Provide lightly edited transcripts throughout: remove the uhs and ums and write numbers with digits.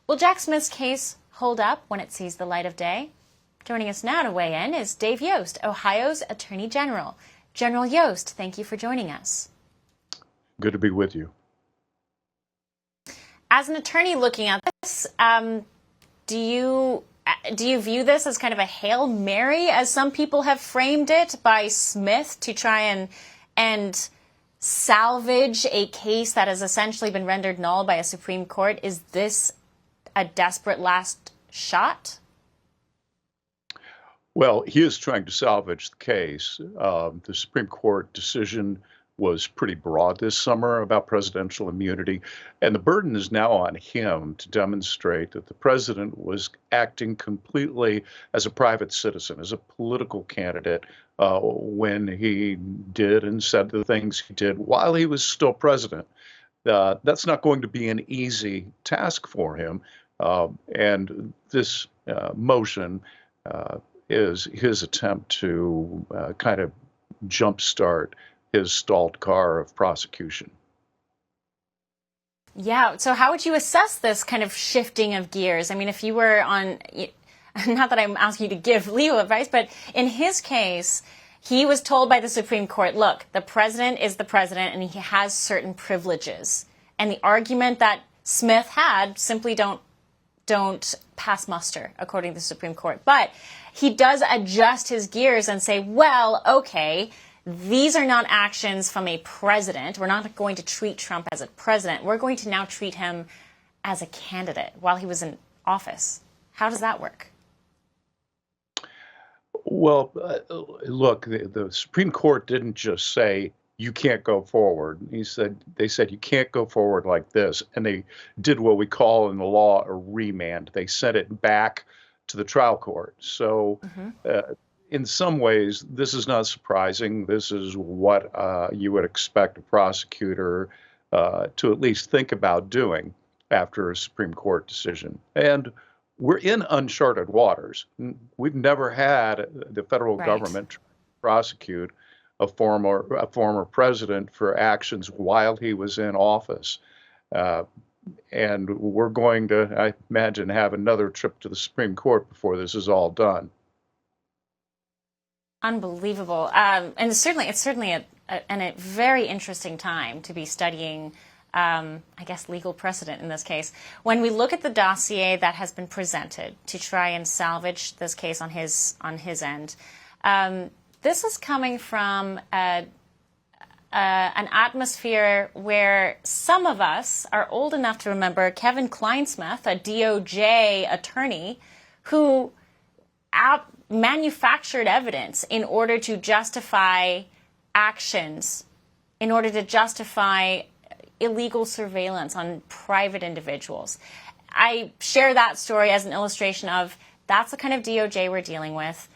Will Jack Smith's case hold up when it sees the light of day? Joining us now to weigh in is Dave Yost, Ohio's Attorney General. General Yost, thank you for joining us. Good to be with you. As an attorney looking at this, do you view this as kind of a Hail Mary, as some people have framed it, by Smith to try and salvage a case that has essentially been rendered null by a Supreme Court? Is this a desperate last shot? Well, he is trying to salvage the case. The Supreme Court decision was pretty broad this summer about presidential immunity, and the burden is now on him to demonstrate that the president was acting completely as a private citizen, as a political candidate, when he did and said the things he did while he was still president. That's not going to be an easy task for him, and this motion is his attempt to kind of jumpstart his stalled car of prosecution. Yeah. So how would you assess this kind of shifting of gears? I mean, if you were on, not that I'm asking you to give legal advice, but in his case, he was told by the Supreme Court, look, the president is the president and he has certain privileges. And the argument that Smith had simply don't pass muster, according to the Supreme Court. But he does adjust his gears and say, well, okay, these are not actions from a president. We're not going to treat Trump as a president. We're going to now treat him as a candidate while he was in office. How does that work? Well, look, the Supreme Court didn't just say you can't go forward. They said you can't go forward like this, and they did what we call in the law a remand. They sent it back to the trial court. So in some ways, this is not surprising. This is what you would expect a prosecutor to at least think about doing after a Supreme Court decision. And we're in uncharted waters. We've never had the federal government prosecute a former president for actions while he was in office. And we're going to, I imagine, have another trip to the Supreme Court before this is all done. Unbelievable. And it's certainly a very interesting time to be studying, I guess, legal precedent in this case. When we look at the dossier that has been presented to try and salvage this case on his end, this is coming from an atmosphere where some of us are old enough to remember Kevin Kleinsmith, a DOJ attorney, who manufactured evidence in order to justify actions, in order to justify illegal surveillance on private individuals. I share that story as an illustration of that's the kind of DOJ we're dealing with.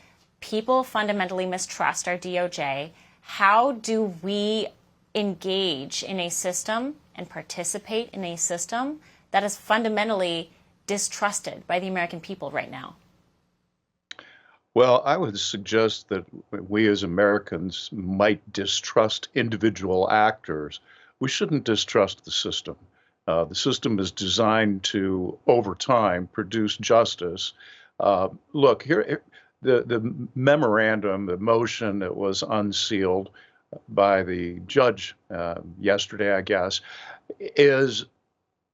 People fundamentally mistrust our DOJ. How do we engage in a system and participate in a system that is fundamentally distrusted by the American people right now? Well, I would suggest that we as Americans might distrust individual actors. We shouldn't distrust the system. The system is designed to, over time, produce justice. Look, here, the memorandum, the motion that was unsealed by the judge yesterday, I guess, is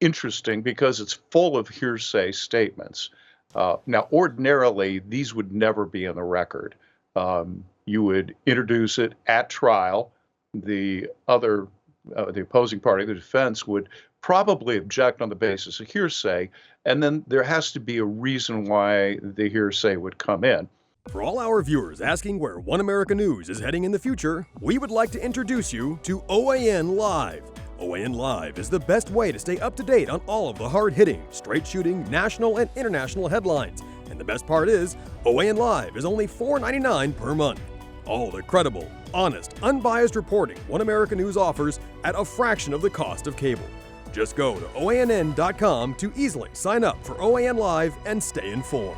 interesting because it's full of hearsay statements. Now, ordinarily, these would never be in the record. You would introduce it at trial. The opposing party, the defense, would probably object on the basis of hearsay, and then there has to be a reason why the hearsay would come in. For all our viewers asking where One America News is heading in the future, we would like to introduce you to OAN Live. OAN Live is the best way to stay up to date on all of the hard-hitting, straight-shooting, national and international headlines. And the best part is, OAN Live is only $4.99 per month. All the credible, honest, unbiased reporting One America News offers at a fraction of the cost of cable. Just go to OANN.com to easily sign up for OAN Live and stay informed.